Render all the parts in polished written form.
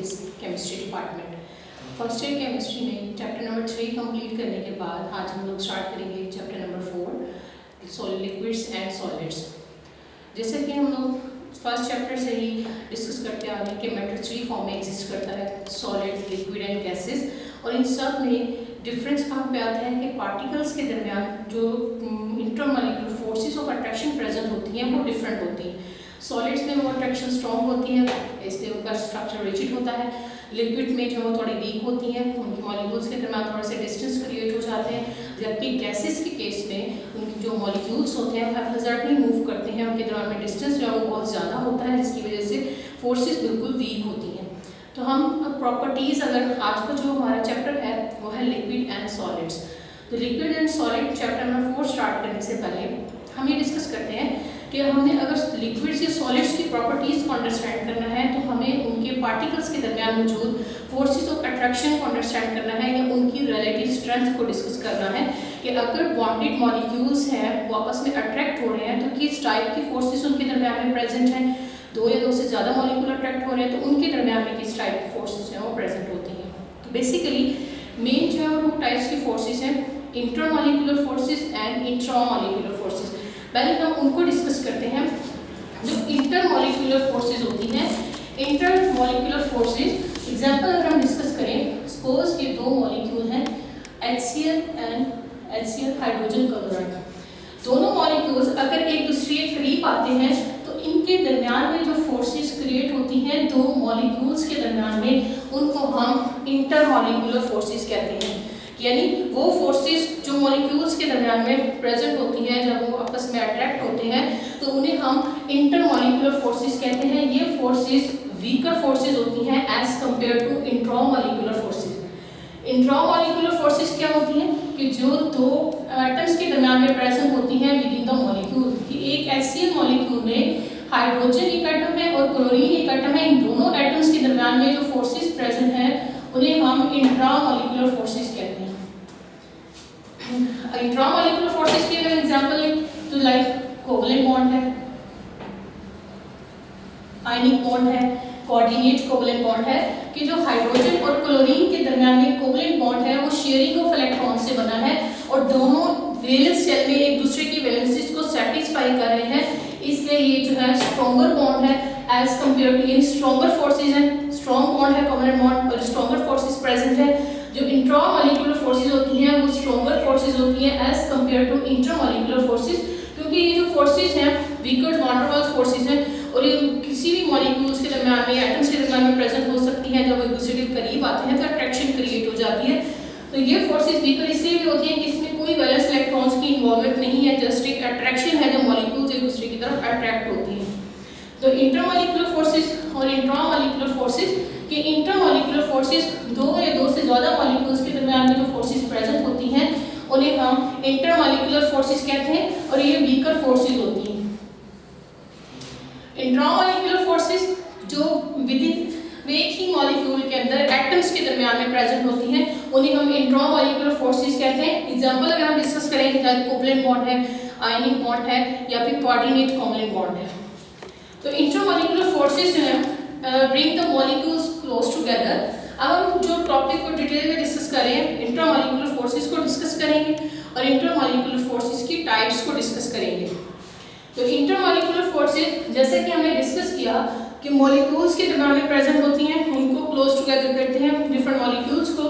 Courses chemistry department. First year chemistry में chapter number 3 complete करने के बाद आज हम लोग स्टार्ट करेंगे chapter number 4 solid liquids and solids. जैसे कि हम लोग फर्स्ट चैप्टर से ही डिस्कस करते आ रहे हैं कि मैटर 3 फॉर्म में एग्जिस्ट करता है, सॉलिड, लिक्विड एंड गैसेस, और इन सब में डिफरेंस कहाँ पे आता है कि पार्टिकल्स के दरमियान जो intermolecular forces of attraction present होती हैं वो डिफरेंट होती हैं। सॉलिड्स में वो अट्रैक्शन स्ट्रॉन्ग होती है, इसलिए उनका स्ट्रक्चर रिजिड होता है। लिक्विड में जो वो थोड़ी वीक होती हैं, उनके मॉलिक्यूल्स के दरमियान थोड़े से डिस्टेंस क्रिएट हो जाते हैं। जबकि गैसेस के केस में उनके जो मॉलिक्यूल्स होते हैं वो हैप्पीजर्टली मूव करते हैं, उनके दरमियान में डिस्टेंस जो है वो बहुत ज़्यादा होता है, जिसकी वजह से फोर्सेस बिल्कुल वीक होती हैं। तो हम प्रॉपर्टीज़, अगर आज का जो हमारा चैप्टर है वो है लिक्विड एंड सॉलिड्स। तो liquid and solid chapter number 4 start करने से पहले हम ये डिस्कस करते हैं कि हमने अगर लिक्विड्स या सॉलिड्स की प्रॉपर्टीज़ को अंडरस्टैंड करना है तो हमें उनके पार्टिकल्स के दरमियान मौजूद फोर्सेस ऑफ अट्रैक्शन को अंडरस्टैंड करना है, या उनकी रिलेटिव स्ट्रेंथ को डिस्कस करना है कि अगर बॉन्डेड मॉलिक्यूल्स हैं वो आपस में अट्रैक्ट हो रहे हैं तो किस टाइप की फोर्सेस उनके दरमियान में प्रेजेंट हैं। दो या दो से ज़्यादा मॉलिक्यूल अट्रैक्ट हो रहे हैं तो उनके दरमियान में किस टाइप की फोर्सेस हैं वो प्रेजेंट होती हैं। तो बेसिकली मेन जो है वो 2 टाइप्स की फोर्सेस हैं, intermolecular forces and intramolecular forces. पहले हम उनको डिस्कस करते हैं। जो इंटरमॉलिक्यूलर फोर्सेस होती हैं, इंटरमॉलिक्यूलर फोर्सेस एग्जांपल अगर हम डिस्कस करें, सपोज ये 2 मॉलिक्यूल हैं HCl and HCl hydrogen chloride. दोनों मॉलिक्यूल्स अगर एक दूसरे के करीब आते हैं तो इनके दरमियान में जो फोर्सेस क्रिएट होती हैं 2 मॉलिक्यूल्स के दरमियान में, उनको हम इंटरमॉलिक्यूलर फोर्सेस कहते हैं। यानी वो फोर्सेस जो मॉलिक्यूल्स के दरमियान में प्रेजेंट होती हैं जब वो आपस में अट्रैक्ट होते हैं तो उन्हें हम इंटरमॉलिक्यूलर फोर्सेस कहते हैं। ये फोर्सेस वीकर फोर्सेस होती हैं as compare to intramolecular forces. Intramolecular forces क्या होती हैं कि जो 2 एटम्स के दरमियान में प्रेजेंट होती हैं विद इन द मॉलिक्यूल, कि एक HCl मॉलिक्यूल में हाइड्रोजन एक एटम है और क्लोरीन एक एटम है। इन दोनों एटम्स के दरमियान में जो फोर्सेस प्रेजेंट हैं उन्हें हम इंट्रामॉलिक्यूलर फोर्सेस कहते हैं। इंट्रामॉलिक्यूलर फोर्सेस की अगर एग्जांपल लें तो लाइक कोवलेंट बॉन्ड है, आयनिक बॉन्ड है, कोऑर्डिनेट कोवलेंट बॉन्ड है, कि जो हाइड्रोजन और क्लोरीन के दरमियान में कोवलेंट बॉन्ड है वो शेयरिंग ऑफ इलेक्ट्रॉन से बना है और दोनों वैलेंस शेल में एक दूसरे की वैलेंसीज को सेटिस्फाई कर रहे हैं, इसलिए ये जो है स्ट्रॉन्गर बॉन्ड है एज कंपेयर टू, ये स्ट्रॉन्गर फोर्सेस हैं, स्ट्रॉन्ग बॉन्ड है कोवलेंट बॉन्ड और स्ट्रॉन्गर फोर्सेस प्रेजेंट है। जो इंट्रामॉलिक्यूलर फोर्सेस होती हैं वो स्ट्रॉन्गर फोर्सेस होती हैं as compare to intermolecular forces, क्योंकि ये जो फोर्सेस हैं वीकर वान वाल फोर्सेस हैं और ये किसी भी मॉलिक्यूल्स के दरमियान में, एटम्स के दरमियान में प्रेजेंट हो सकती हैं। जब एक दूसरे के करीब आते हैं तो अट्रैक्शन क्रिएट हो जाती है। तो ये फोर्सेस वीकर इसलिए भी होती हैं कि इसमें कोई वैलेंस इलेक्ट्रॉन्स की इन्वॉल्वमेंट नहीं है, जस्ट एक अट्रैक्शन है जब मॉलिक्यूल्स एक दूसरे की तरफ अट्रैक्ट होती हैं। तो इंटरमॉलिक्यूलर फोर्सेस और इंट्रामॉलिक्यूलर फोर्सेस, कि इंटरमॉलिक्यूलर फोर्सेस 2 या 2 से ज़्यादा मॉलिक्यूल्स के दरमियान में जो फोर्सेस प्रेजेंट होती हैं उन्हें हम इंटरमॉलिक्यूलर फोर्सेस कहते हैं और ये वीकर फोर्सेस होती हैं। इंट्रामॉलिक्यूलर फोर्सेस जो विद इन एक ही मॉलिक्यूल के अंदर एटम्स के दरमियान में प्रेजेंट होती हैं उन्हें हम इंट्रामॉलिक्यूलर फोर्सेस कहते हैं। एग्जांपल अगर हम डिस्कस करें तो कोवलेंट बॉन्ड है, आयनिक बॉन्ड है या फिर कोऑर्डिनेट कोवलेंट बॉन्ड है। तो इंटरमॉलिक्यूलर फोर्सेस जो है bring the molecules close together. अब हम जो टॉपिक को डिटेल में डिस्कस करें, इंटरमॉलिक्यूलर फोर्सेस को डिस्कस करेंगे और इंटरमॉलिक्यूलर फोर्सेस की टाइप्स को डिस्कस करेंगे। तो इंटरमॉलिक्यूलर फोर्सेस जैसे कि हमने डिस्कस किया कि मॉलिक्यूल्स के दरमियान में प्रेजेंट होती हैं, उनको क्लोज टुगेदर करते हैं डिफरेंट मॉलिक्यूल्स को,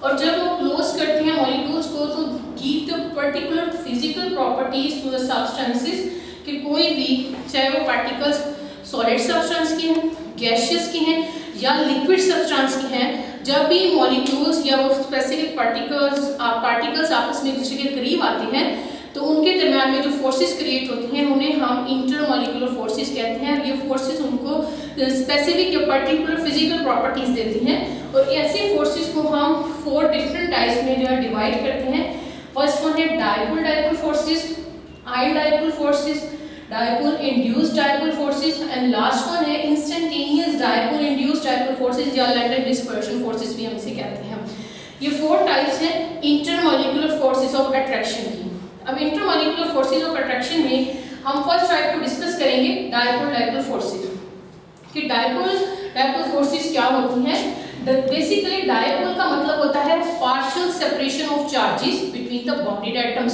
और जब वो क्लोज करते हैं मॉलिक्यूल्स को तो give the particular physical properties to the substances, कि कोई भी चाहे वो पार्टिकल्स सॉलिड सब्सटेंस की हैं, गैसियस की हैं या लिक्विड सब्सटेंस की हैं, जब भी मॉलिक्यूल्स या वो स्पेसिफिक पार्टिकल्स आपस में एक दूसरे के करीब आते हैं तो उनके दरमियान में जो फोर्सेस क्रिएट होती हैं उन्हें हम इंटरमॉलिक्यूलर फोर्सेस कहते हैं। ये फोर्सेस उनको स्पेसिफिक या पर्टिकुलर फिजिकल प्रॉपर्टीज देती हैं और ऐसे फोर्सेस को हम 4 डिफरेंट टाइप्स में जो है डिवाइड करते हैं। फर्स्ट वन है डायपोल फोर्सेस, आई dipole forces, dipole induced dipole forces and last one है instantaneous dipole induced dipole forces या लैटेंट डिस्पर्शन फोर्सेस भी हम इसे कहते हैं। ये 4 टाइप्स हैं इंटरमॉलिक्यूलर फोर्सेस ऑफ अट्रैक्शन की। अब इंटरमॉलिक्यूलर फोर्सेस ऑफ अट्रैक्शन में हम फर्स्ट टाइप को डिस्कस करेंगे डायपोल फोर्सेस। कि डायपोल डायपोल फोर्सेस क्या होती हैं? बेसिकली डायपोल का मतलब होता है partial separation of charges between the bonded atoms.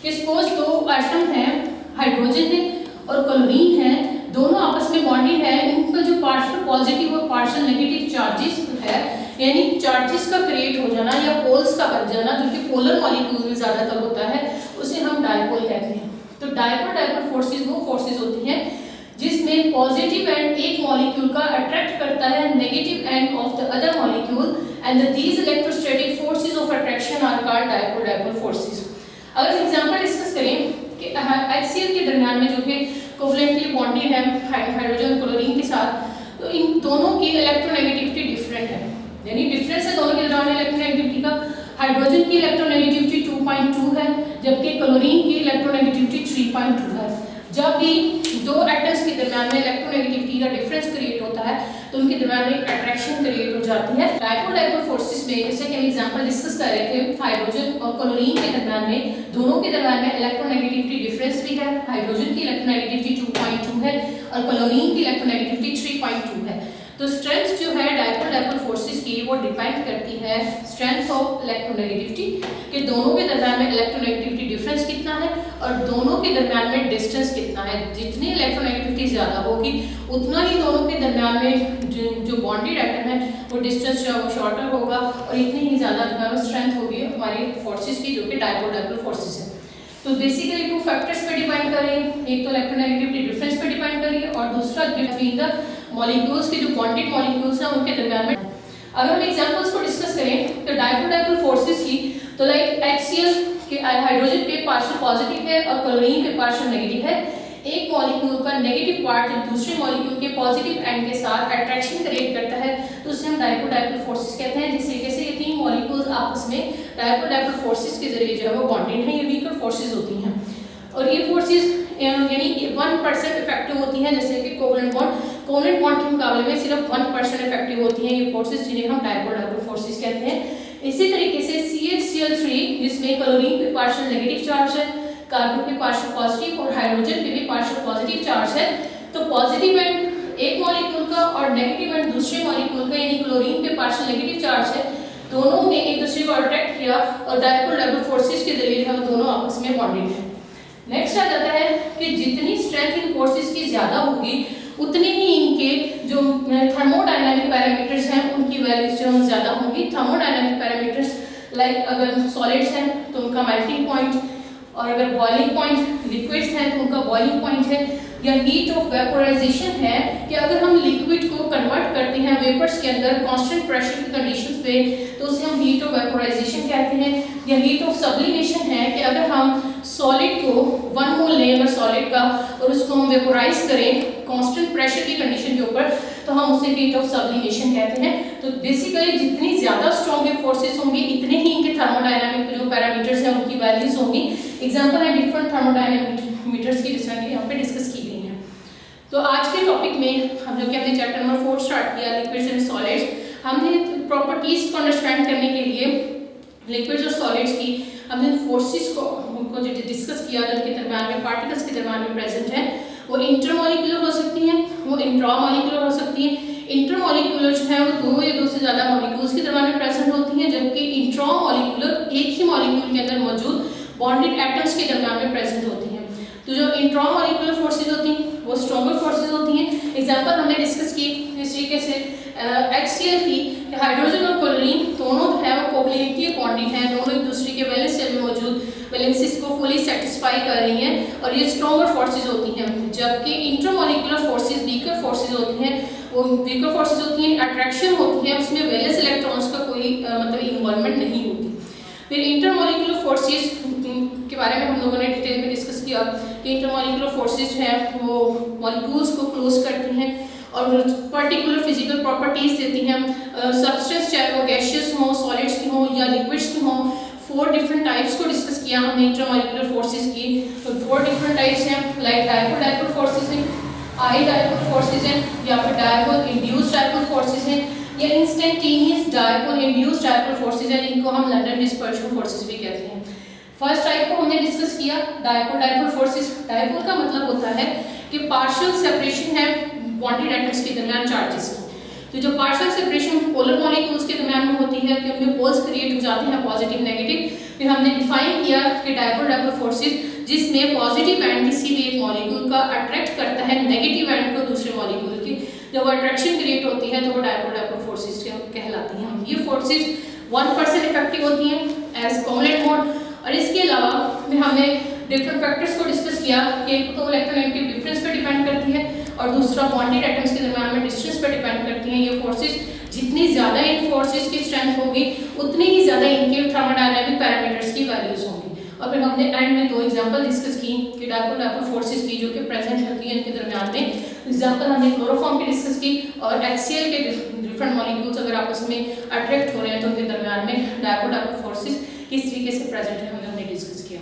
Suppose दो एटम हैं, हाइड्रोजन है और क्लोरीन है, दोनों आपस में बॉन्डेड है, इनका जो पार्शियल पॉजिटिव और पार्शियल नेगेटिव चार्जेस है, यानी चार्जेस का क्रिएट हो जाना या पोल्स का बन जाना, जो कि पोलर मॉलिक्यूल में ज्यादातर होता है, उसे हम डायपोल कहते हैं। तो डायपोल फोर्सेस वो फोर्सेस होती हैं जिसमें पॉजिटिव एंड एक मॉलिक्यूल का अट्रैक्ट करता है negative end of the other molecule, and these electrostatic forces of attraction are called dipole forces. अगर एग्जांपल डिस्कस करें कि HCl के दरमियान में जो कि कोवलेंटली बॉन्डेड है हाइड्रोजन क्लोरीन के साथ, तो इन दोनों की इलेक्ट्रोनेगेटिविटी डिफरेंट है, यानी डिफरेंस है दोनों के दरमियान इलेक्ट्रोनेगेटिविटी का। हाइड्रोजन की इलेक्ट्रोनेगेटिविटी 2.2 है, जबकि क्लोरीन की इलेक्ट्रोनेगेटिविटी 3.2 है। जब भी दो एटम्स के दरमियान में इलेक्ट्रोनेगेटिविटी का डिफरेंस क्रिएट होता है तो उनके दरमियान में अट्रैक्शन क्रिएट हो जाती है। डायपोल फोर्सेस में जैसे कि हम एग्जांपल डिस्कस कर रहे थे, हाइड्रोजन और क्लोरीन के दरमियान में, दोनों के दरमियान में इलेक्ट्रोनेगेटिविटी डिफरेंस भी है। हाइड्रोजन की इलेक्ट्रोनेगेटिविटी 2.2 है और क्लोरीन की इलेक्ट्रोनेगेटिविटी 3.2 है। तो स्ट्रेंथ जो है डायपोल फोर्सेस की वो डिपेंड करती है स्ट्रेंथ ऑफ इलेक्ट्रोनेगेटिविटी, कि दोनों के दरमियान में इलेक्ट्रोनेगेटिविटी डिफरेंस कितना है और दोनों के दरमियान में डिस्टेंस कितना है। जितनी इलेक्ट्रोनेगेटिविटी ज़्यादा होगी उतना ही दोनों के दरमियान में जो बॉन्डेड एटम है वो डिस्टेंस जो है वो शॉर्टर होगा और इतनी ही ज़्यादा स्ट्रेंथ होगी हमारी फोर्सेस की, जो कि डायपोल फोर्सेस है। तो बेसिकली टू फैक्टर्स पे डिपेंड कर रही है, एक तो इलेक्ट्रोनेगेटिविटी डिफरेंस पे डिपेंड कर रही है और दूसरा बिटवीन द मॉलिक्यूल्स के जो बॉन्डेड मॉलिक्यूल्स हैं उनके दरमियान में। अगर हम एग्जांपल्स को डिस्कस करें तो डायपोल फोर्सेस की, तो लाइक HCl के हाइड्रोजन पे पार्शियल पॉजिटिव है और क्लोरीन पे पार्शियल नेगेटिव है। एक मॉलिक्यूल का नेगेटिव पार्ट जब दूसरे मॉलिक्यूल के पॉजिटिव एंड के साथ अट्रैक्शन क्रिएट करता है तो उसे हम डायपोल फोर्सेस कहते हैं। जिस तरीके से ये तीन मॉलिक्यूल्स आपस में डायपोल फोर्सेस के जरिए जो है वो बॉन्डेड हैं, ये वीकर फोर्सेस होती हैं। और ये फोर्सेस यानी 1% इफेक्टिव होती हैं, जैसे कि कोवलेंट बॉन्ड के मुकाबले में सिर्फ 1% इफेक्टिव होती हैं ये फोर्सेस, जिन्हें हम डायपोल फोर्सेस कहते हैं। इसी तरीके से CH3 जिसमें क्लोरीन पे पार्शियल नेगेटिव चार्ज है, कार्बन पे पार्शियल पॉजिटिव और हाइड्रोजन पे भी पार्शियल पॉजिटिव चार्ज है, तो पॉजिटिव एंड एक मॉलिक्यूल का और नेगेटिव एंड दूसरे मॉलिक्यूल का यानी क्लोरीन पे पार्शियल नेगेटिव चार्ज है, दोनों ने एक दूसरे को अट्रैक्ट किया और डायपोल फोर्सेस के जरिए जो है दोनों आपस में बॉन्डेड है। नेक्स्ट आ जाता है कि जितनी स्ट्रेंथ इन फोर्सेस की ज्यादा होगी उतने ही इनके जो थर्मोडायनामिक पैरामीटर्स हैं उनकी वैल्यूज जो है ज्यादा होंगी। थर्मोडायनामिक पैरामीटर्स लाइक अगर सॉलिड्स हैं तो उनका मेल्टिंग पॉइंट, और अगर बॉइलिंग पॉइंट लिक्विड्स हैं तो उनका बॉइलिंग पॉइंट है, या हीट ऑफ वेपोराइजेशन है कि अगर हम लिक्विड को कन्वर्ट करते हैं वेपर्स के अंदर कांस्टेंट प्रेशर की कंडीशंस पे तो उसे हम हीट ऑफ वेपोराइजेशन कहते हैं। या हीट ऑफ सब्लिमेशन है कि अगर हम सॉलिड को 1 मोल लें अगर सॉलिड का और उसको हम वेपोराइज करें कांस्टेंट प्रेशर की कंडीशन के ऊपर तो हम उसे हीट ऑफ सब्लिमेशन कहते हैं। तो बेसिकली जितनी ज्यादा स्ट्रॉन्ग ये फोर्सेस होंगी इतने ही इनके थर्मोडायनामिक जो पैरामीटर्स हैं उनकी वैल्यूज होंगी। एग्जांपल है डिफरेंट थर्मोडायनामिक की जिस यहाँ पे डिस्कस की गई है। तो आज के टॉपिक में हम जो कि हमने चैप्टर नंबर 4 स्टार्ट किया लिक्विड्स एंड सॉलिड्स, हमने प्रॉपर्टीज को अंडरस्टैंड करने के लिए लिक्विड्स और सॉलिड्स की हमने फोर्सेस को जो डिस्कस किया जो उनके दरमियान में पार्टिकल्स के दरमियान में प्रेजेंट है, वो इंटरमॉलिक्यूलर हो सकती हैं, वो इंट्रामॉलिक्यूलर हो सकती हैं। इंटरमॉलिक्यूलर जो है वो दो या दो से ज़्यादा मॉलिक्यूल्स के दरमियान में प्रेजेंट होती हैं, जबकि इंट्रामॉलिक्यूलर एक ही मॉलिक्यूल के अंदर मौजूद बॉन्डेड एटम्स के दरमियान में प्रेजेंट होती हैं। तो जो इंट्रामॉलिक्यूलर फोर्सेज होती हैं वो स्ट्रॉन्गर फोर्सेज होती हैं। एग्जांपल हमने डिस्कस की इस तरीके से HCl की हाइड्रोजन और क्लोरीन दोनों जो है वो कोवलेंटली बॉन्डेड हैं, दोनों एक दूसरे के वैलेंस शेल में मौजूद वैलेंसीज को फुली सेटिस्फाई कर रही हैं और ये स्ट्रॉन्गर फोर्सेज होती हैं। जबकि इंटरमॉलिक्यूलर फोर्सेज वीकर फोर्सेज होती हैं, वो वीकर फोर्सेज होती हैं, अट्रैक्शन होती है, उसमें वैलेंस इलेक्ट्रॉन्स का कोई मतलब इन्वॉल्वमेंट नहीं होती। फिर इंटरमॉलिक्यूलर फोर्सेज के बारे में हम लोगों ने डिटेल में डिस्कस किया कि इंटरमॉलिक्यूलर फोर्सेज जो है वो मॉलिक्यूल्स को क्लोज करती हैं और पर्टिकुलर फिजिकल प्रॉपर्टीज देती हैं। सब्सटेंस चाहे वो गैशियस हो, सॉलिड्स की हो या लिक्विड्स की हो, 4 डिफरेंट टाइप्स को डिस्कस किया हमने इंटरमॉलिक्यूलर फोर्सेज की। तो 4 डिफरेंट टाइप्स हैं, लाइक डायपोल फोर्सेज हैं, आई डायपोल फोर्सेज हैं, या फिर डायपोल इंड्यूस्ड डायपोल फोर्सेज हैं, या instantaneous dipole induced dipole forces हैं, जिनको हम लंडन डिस्पर्शन फोर्सेज भी कहते हैं। फर्स्ट टाइप को हमने डिस्कस किया डायपोल फोर्सेज। डायपोल का मतलब होता है कि पार्शियल सेपरेशन है बॉन्डेड एटम्स के दरमियान चार्जेस की। तो जो पार्शियल सेपरेशन पोलर मॉलिक्यूल्स के दरमियान में होती है कि उनमें पोल्स क्रिएट हो जाते हैं पॉजिटिव नेगेटिव। फिर हमने डिफाइन किया कि डायपोल फोर्सेस जिसमें पॉजिटिव एंड किसी भी एक मॉलिक्यूल का अट्रैक्ट करता है नेगेटिव एंड को दूसरे मॉलिक्यूल की, जब अट्रैक्शन क्रिएट होती है तो वो डायपोल फोर्सेस कहलाती हैं। ये फोर्सेस 1% इफेक्टिव होती हैं एज कोवलेंट बॉन्ड। और इसके अलावा में हमने डिफरेंट फैक्टर्स को डिस्कस किया कि एक तो इलेक्ट्रोनेगेटिव डिफरेंस पे डिपेंड करती है और दूसरा बॉन्डेड एटम्स के दरमियान में डिस्टेंस पे डिपेंड करती हैं ये फोर्सेस। जितनी ज़्यादा इन फोर्सेस की स्ट्रेंथ होगी उतनी ही ज़्यादा इनके थर्मोडायनामिक पैरामीटर्स की वैल्यूज होंगी। और फिर हमने एंड में 2 एग्जांपल डिस्कस की कि डायपोल फोर्सेस की जो कि प्रेजेंट होती है इनके दरमियान में। एग्जांपल हमने क्लोरोफॉर्म की डिस्कस की और HCl के डिफरेंट मॉलिक्यूल्स अगर आपस में अट्रैक्ट हो रहे हैं तो उनके दरमियान में डायपोल फोर्सेस किस तरीके से प्रेजेंट है हमने डिस्कस किया।